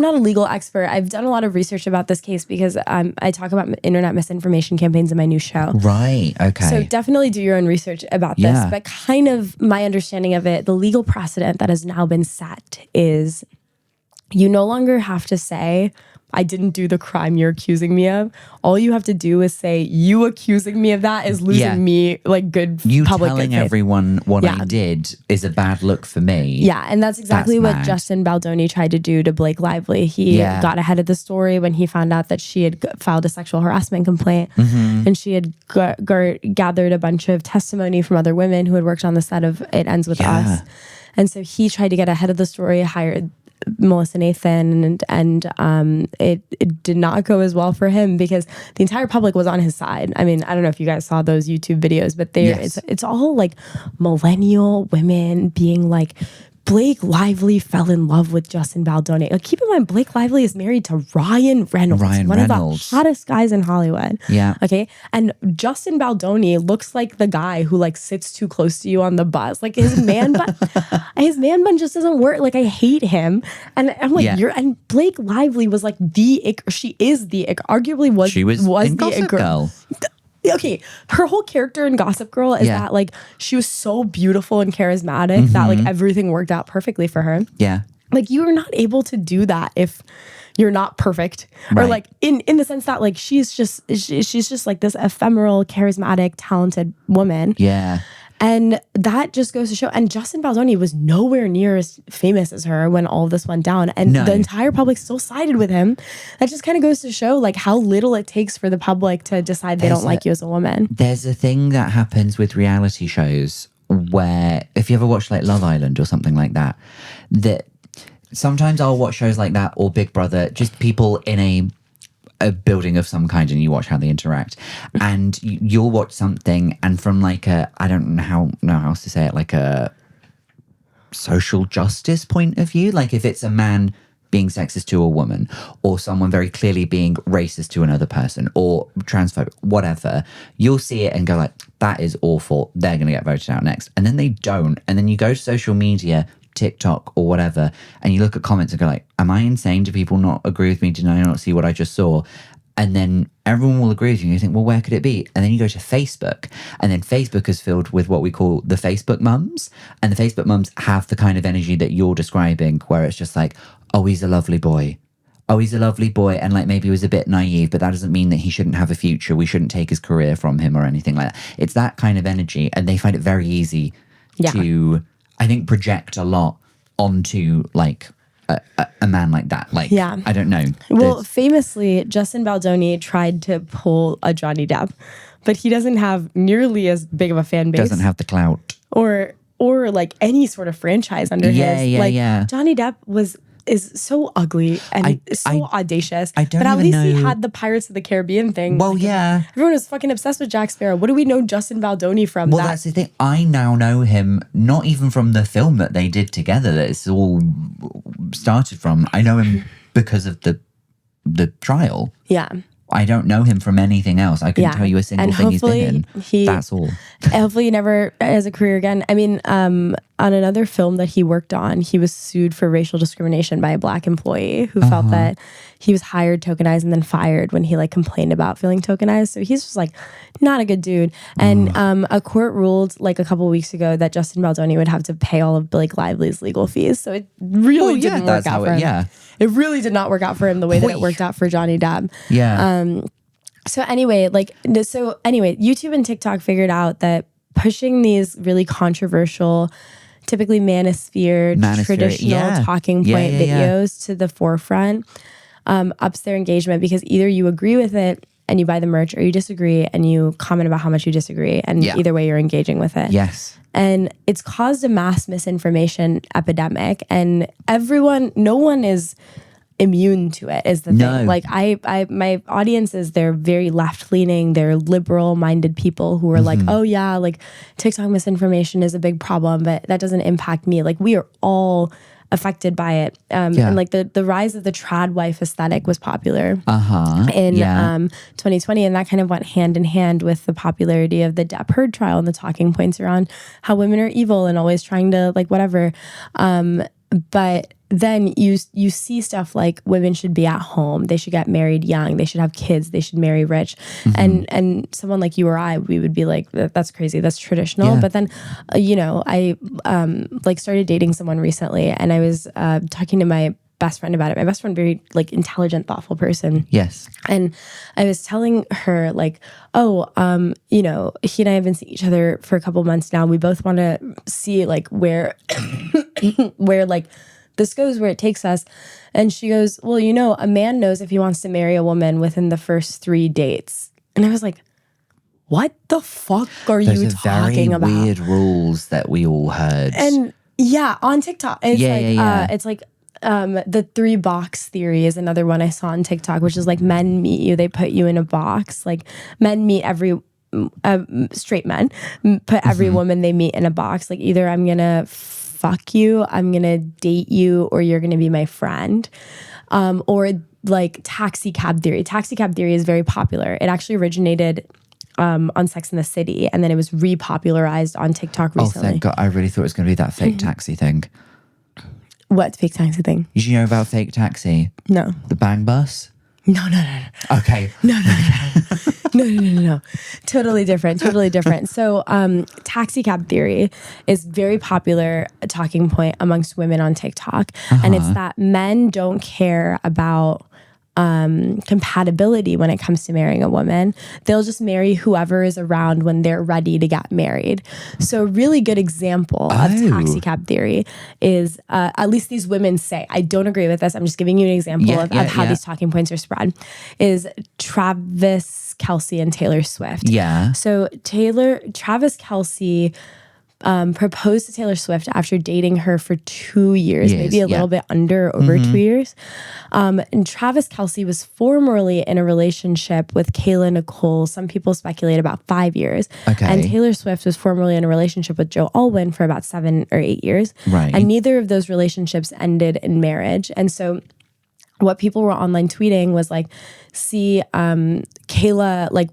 not a legal expert. I've done a lot of research about this case because I talk about internet misinformation campaigns in my new show. Right, okay. So definitely do your own research about this. But kind of my understanding of it, the legal precedent that has now been set is you no longer have to say, I didn't do the crime you're accusing me of. All you have to do is say, you accusing me of that is losing me like good you public telling good faith. Everyone what I did is a bad look for me. Yeah, and that's exactly what Justin Baldoni tried to do to Blake Lively. He got ahead of the story when he found out that she had filed a sexual harassment complaint and she had gathered a bunch of testimony from other women who had worked on the set of It Ends With Us. And so he tried to get ahead of the story, hired Melissa Nathan, and it did not go as well for him because the entire public was on his side. I mean, I don't know if you guys saw those YouTube videos, but it's all like millennial women being like, Blake Lively fell in love with Justin Baldoni. Like, keep in mind, Blake Lively is married to Ryan Reynolds, one of the hottest guys in Hollywood. Yeah. Okay. And Justin Baldoni looks like the guy who like sits too close to you on the bus. Like his man bun, his man bun just doesn't work. Like I hate him. And I'm like, and Blake Lively was like she is the arguably was in the Gossip Girl. Okay, her whole character in Gossip Girl is that like she was so beautiful and charismatic that like everything worked out perfectly for her. Yeah. Like you are not able to do that if you're not perfect. Or like in the sense that like she's just like this ephemeral, charismatic, talented woman. Yeah. And that just goes to show. And Justin Baldoni was nowhere near as famous as her when all of this went down. And the entire public still sided with him. That just kind of goes to show like how little it takes for the public to decide they don't like you as a woman. There's a thing that happens with reality shows where, if you ever watch like Love Island or something like that, that sometimes I'll watch shows like that or Big Brother, just people in a building of some kind and you watch how they interact and you'll watch something and from like I don't know how else to say it, like a social justice point of view, like if it's a man being sexist to a woman or someone very clearly being racist to another person or transphobic, whatever, you'll see it and go like, that is awful, they're going to get voted out next. And then they don't. And then you go to social media, TikTok or whatever, and you look at comments and go like, am I insane? Do people not agree with me? Did I not see what I just saw? And then everyone will agree with you and you think, well, where could it be? And then you go to Facebook and then Facebook is filled with what we call the Facebook mums, and the Facebook mums have the kind of energy that you're describing where it's just like, oh, he's a lovely boy. Oh, he's a lovely boy, and like maybe he was a bit naive, but that doesn't mean that he shouldn't have a future. We shouldn't take his career from him or anything like that. It's that kind of energy, and they find it very easy to, I think, project a lot onto like a man like that. Like, I don't know. Well, famously, Justin Baldoni tried to pull a Johnny Depp, but he doesn't have nearly as big of a fan base. Doesn't have the clout. Or like any sort of franchise under his. Johnny Depp was is so ugly and so audacious. I don't but at even least he know- had the Pirates of the Caribbean thing. Well, yeah. Everyone was fucking obsessed with Jack Sparrow. What do we know Justin Baldoni from? Well, that's the thing. I now know him not even from the film that they did together that it's all started from. I know him because of the trial. Yeah. I don't know him from anything else. I couldn't tell you a single thing he's been in. That's all. Hopefully he never has a career again. I mean, on another film that he worked on, he was sued for racial discrimination by a black employee who felt that he was hired, tokenized, and then fired when he like complained about feeling tokenized. So he's just like not a good dude. And a court ruled like a couple of weeks ago that Justin Baldoni would have to pay all of Blake Lively's legal fees. So it really didn't work out for him. Yeah. It really did not work out for him the way that it worked out for Johnny Depp. Yeah. So anyway, YouTube and TikTok figured out that pushing these really controversial, typically manosphere traditional talking point videos to the forefront ups their engagement, because either you agree with it and you buy the merch, or you disagree and you comment about how much you disagree, and either way you're engaging with it. Yes. And it's caused a mass misinformation epidemic, and no one is immune to it, is the thing. Like my audiences, they're very left leaning, they're liberal minded people who are like, oh yeah, like TikTok misinformation is a big problem, but that doesn't impact me. Like we are all affected by it. And like the rise of the trad wife aesthetic was popular in 2020, and that kind of went hand in hand with the popularity of the Depp Heard trial and the talking points around how women are evil and always trying to like whatever. But then you see stuff like women should be at home, they should get married young, they should have kids, they should marry rich, and someone like you or I, we would be like, that's crazy, that's traditional. But then I like started dating someone recently, and I was talking to my best friend about it. My best friend, very like intelligent, thoughtful person. Yes. And I was telling her like, he and I have been seeing each other for a couple months now. We both want to see like where like this goes, where it takes us. And she goes, well, a man knows if he wants to marry a woman within the first 3 dates. And I was like, what the fuck are you talking about? Very weird rules that we all heard. And on TikTok, it's it's like the 3-box theory is another one I saw on TikTok, which is like men meet you, they put you in a box. Like men meet every straight men put every woman they meet in a box. Like either I'm gonna fuck you, I'm gonna date you, or you're gonna be my friend. Or like taxi cab theory. Taxi cab theory is very popular. It actually originated on Sex and the City, and then it was repopularized on TikTok recently. Oh, thank God. I really thought it was going to be that fake taxi thing. What fake taxi thing? Did you know about fake taxi? No. The bang bus? No. Okay. No. Totally different. So taxi cab theory is very popular talking point amongst women on TikTok. And it's that men don't care about compatibility when it comes to marrying a woman. They'll just marry whoever is around when they're ready to get married. So a really good example of taxi cab theory is, at least these women say, I don't agree with this, I'm just giving you an example of how these talking points are spread, is Travis Kelce and Taylor Swift. Yeah. So Travis Kelce proposed to Taylor Swift after dating her for 2 years, maybe a little bit under over 2 years. And Travis Kelce was formerly in a relationship with Kayla Nicole. Some people speculate about 5 years. Okay. And Taylor Swift was formerly in a relationship with Joe Alwyn for about 7 or 8 years. Right. And neither of those relationships ended in marriage. And so what people were online tweeting was like, see, Kayla like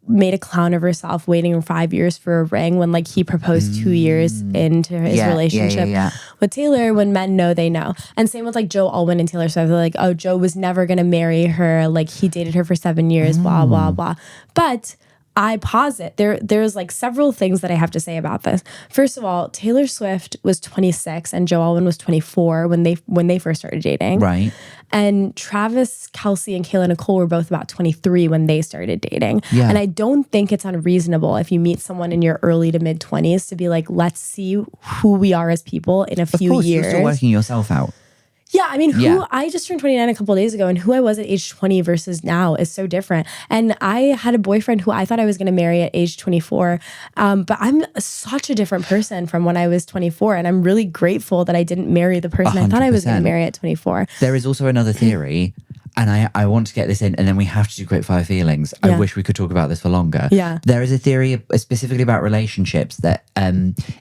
made a clown of herself waiting 5 years for a ring when like he proposed 2 years into his relationship with Taylor, when men know they know. And same with like Joe Alwyn and Taylor Swift. They're like, oh, Joe was never gonna marry her, like he dated her for 7 years, blah blah blah. But I posit there's like several things that I have to say about this. First of all, Taylor Swift was 26 and Joe Alwyn was 24 when they first started dating. Right. And Travis Kelce and Kayla Nicole were both about 23 when they started dating. Yeah. And I don't think it's unreasonable if you meet someone in your early to mid 20s to be like, let's see who we are as people in a few years. You're still working yourself out. Yeah, I mean, I just turned 29 a couple of days ago, and who I was at age 20 versus now is so different. And I had a boyfriend who I thought I was going to marry at age 24, but I'm such a different person from when I was 24, and I'm really grateful that I didn't marry the person 100%. I thought I was going to marry at 24. There is also another theory, and I want to get this in, and then we have to do quickfire feelings. I wish we could talk about this for longer. Yeah. There is a theory specifically about relationships that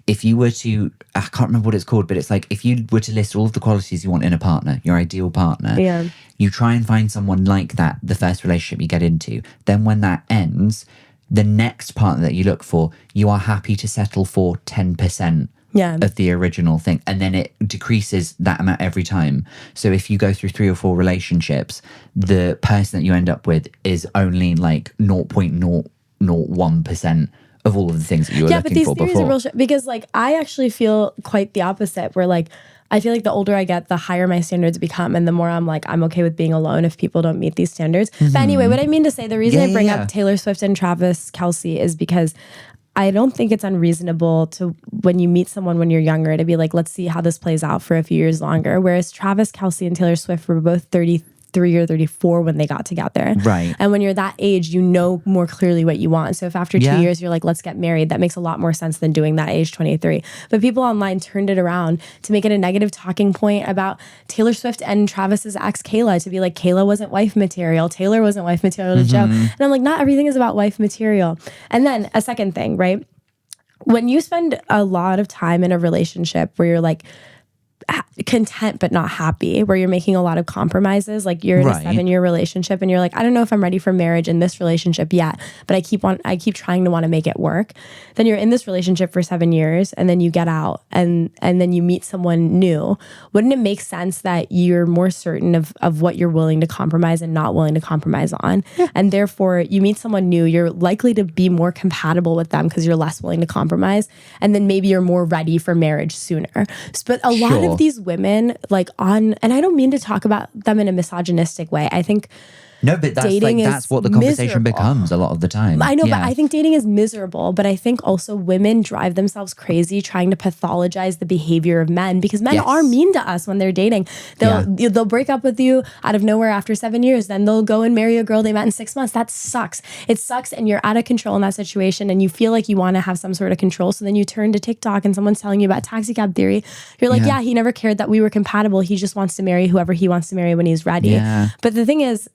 if you were to, I can't remember what it's called, but it's like if you were to list all of the qualities you want in a partner, your ideal partner, you try and find someone like that the first relationship you get into. Then when that ends, the next partner that you look for, you are happy to settle for 10%. Of the original thing, and then it decreases that amount every time. So if you go through 3 or 4 relationships, the person that you end up with is only like 0.001% of all of the things that you were looking for before. Are real because like I actually feel quite the opposite, where like I feel like the older I get, the higher my standards become, and the more I'm like, I'm okay with being alone if people don't meet these standards. But anyway, what I mean to say, the reason I bring up Taylor Swift and Travis Kelce is because I don't think it's unreasonable to, when you meet someone when you're younger, to be like, let's see how this plays out for a few years longer. Whereas Travis Kelce and Taylor Swift were both 33 or 34 when they got together. Right. And when you're that age, you know more clearly what you want. So if after 2 years you're like, let's get married, that makes a lot more sense than doing that at age 23. But people online turned it around to make it a negative talking point about Taylor Swift and Travis's ex Kayla, to be like, Kayla wasn't wife material, Taylor wasn't wife material to Joe. And I'm like, not everything is about wife material. And then a second thing, right? When you spend a lot of time in a relationship where you're like content but not happy, where you're making a lot of compromises, like you're in a 7-year relationship and you're like, I don't know if I'm ready for marriage in this relationship yet, but I keep trying to want to make it work. Then you're in this relationship for 7 years, and then you get out and then you meet someone new. Wouldn't it make sense that you're more certain of what you're willing to compromise and not willing to compromise on? And therefore you meet someone new, you're likely to be more compatible with them because you're less willing to compromise, and then maybe you're more ready for marriage sooner. But a lot of these women, like and I don't mean to talk about them in a misogynistic way. I think no, but that's what the conversation becomes a lot of the time. I know, but I think dating is miserable. But I think also women drive themselves crazy trying to pathologize the behavior of men, because men are mean to us when they're dating. They'll break up with you out of nowhere after 7 years. Then they'll go and marry a girl they met in 6 months. That sucks. It sucks, and you're out of control in that situation, and you feel like you want to have some sort of control. So then you turn to TikTok and someone's telling you about taxi cab theory. You're like, he never cared that we were compatible. He just wants to marry whoever he wants to marry when he's ready. But the thing is,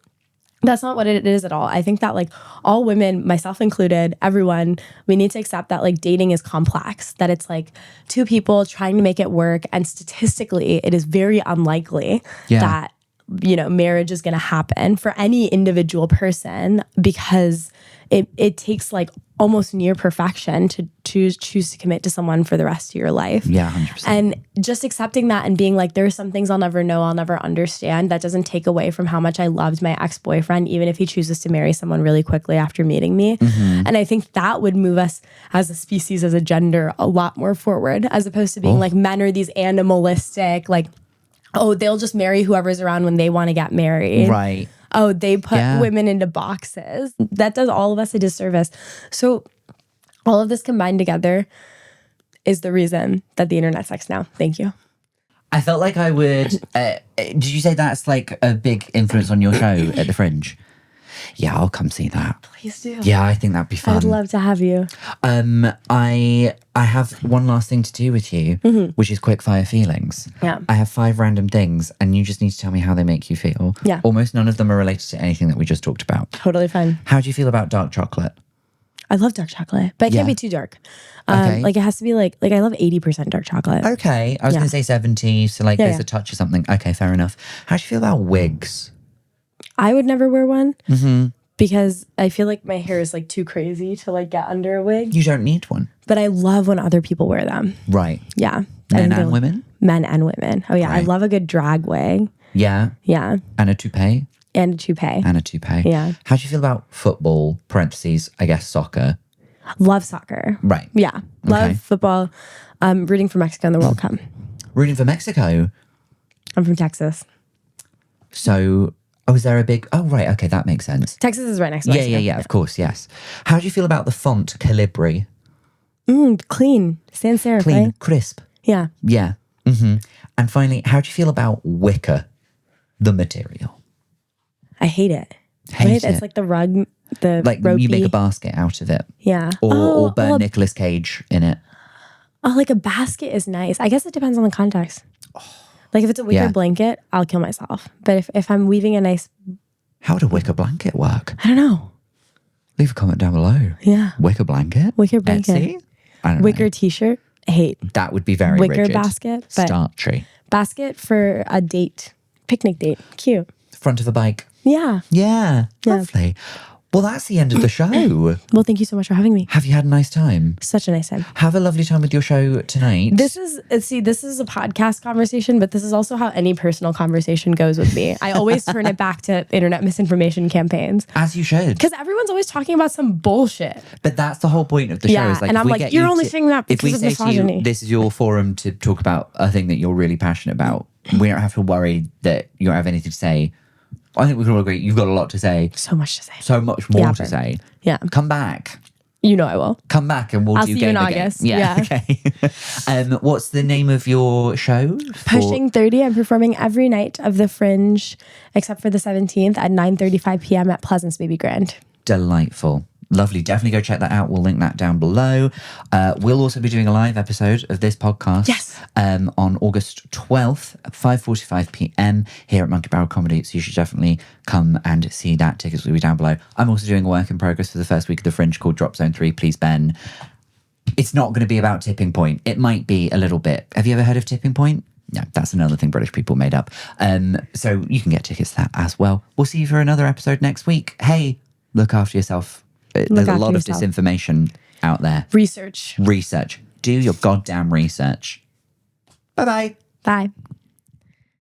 that's not what it is at all. I think that like all women, myself included, everyone, we need to accept that like dating is complex, that it's like two people trying to make it work. And statistically, it is very unlikely that, marriage is going to happen for any individual person, because it takes like almost near perfection to choose to commit to someone for the rest of your life. 100%. And just accepting that and being like, there are some things I'll never know, I'll never understand. That doesn't take away from how much I loved my ex-boyfriend, even if he chooses to marry someone really quickly after meeting me. And I think that would move us as a species, as a gender, a lot more forward, as opposed to being like, men are these animalistic, like, oh, they'll just marry whoever's around when they want to get married. Right. Oh, they put women into boxes. That does all of us a disservice. So all of this combined together is the reason that the internet sucks now. Thank you. I felt like I would... did you say that's like a big influence on your show at the Fringe? Yeah, I'll come see that. Please do. Yeah, I think that'd be fun. I'd love to have you. I have one last thing to do with you, which is quickfire feelings. Yeah. I have 5 random things, and you just need to tell me how they make you feel. Yeah. Almost none of them are related to anything that we just talked about. Totally fine. How do you feel about dark chocolate? I love dark chocolate, but it can't be too dark. Okay. Like it has to be like I love 80% dark chocolate. Okay. I was going to say 70, so like there's a touch of something. Okay, fair enough. How do you feel about wigs? I would never wear one because I feel like my hair is like too crazy to like get under a wig. You don't need one. But I love when other people wear them. Right. Yeah. Men and women? Men and women. Oh yeah. Right. I love a good drag wig. Yeah. Yeah. And a toupee? And a toupee. And a toupee. Yeah. How do you feel about football, parentheses, I guess soccer? Love soccer. Right. Yeah. Love football. Rooting for Mexico in the World Cup. Rooting for Mexico? I'm from Texas. So... Oh, is there a big... Oh, right. Okay, that makes sense. Texas is right next to Mexico. Yeah, of course, yes. How do you feel about the font Calibri? Clean. Sans serif, Clean, right? crisp. Yeah. Yeah. Mm-hmm. And finally, how do you feel about wicker, the material? I hate it. Hate it. It's like the rug, the like ropey. you make a basket out of it. Yeah. Or burn Nicolas Cage in it. Oh, like a basket is nice. I guess it depends on the context. Like if it's a wicker blanket, I'll kill myself. But if I'm weaving a nice... How would a wicker blanket work? I don't know. Leave a comment down below. Yeah. Wicker blanket? Wicker blanket. Etsy? I don't wicker know. T-shirt? I hate. That would be very wicker rigid. basket. But starchy. Basket for a date. Picnic date. Cute. Front of a bike. Yeah. Yeah. Lovely. Well, that's the end of the show. Well, thank you so much for having me. Have you had a nice time? Such a nice time. Have a lovely time with your show tonight. This is a podcast conversation, but this is also how any personal conversation goes with me. I always turn it back to internet misinformation campaigns. As you should. Because everyone's always talking about some bullshit. But that's the whole point of the show. Is like, and I'm like, you're only saying that because of misogyny. To you, this is your forum to talk about a thing that you're really passionate about. We don't have to worry that you don't have anything to say. I think we can all agree you've got a lot to say. So much to say. So much more to say. Yeah. Come back. You know I will. Come back and we'll I'll do see you in game August. again. Yeah. Okay. What's the name of your show? Pushing 30. I'm performing every night of the Fringe, except for the 17th at 9:35 p.m. at Pleasance Baby Grand. Delightful. Lovely. Definitely go check that out. We'll link that down below. We'll also be doing a live episode of this podcast on August 12th at 5:45 p.m. here at Monkey Barrel Comedy. So you should definitely come and see that. Tickets will be down below. I'm also doing a work in progress for the first week of the Fringe called Drop Zone 3, Please Ben. It's not going to be about Tipping Point. It might be a little bit. Have you ever heard of Tipping Point? No, that's another thing British people made up. So you can get tickets to that as well. We'll see you for another episode next week. Hey, look after yourself. There's a lot of disinformation out there. Research. Do your goddamn research. Bye-bye. Bye.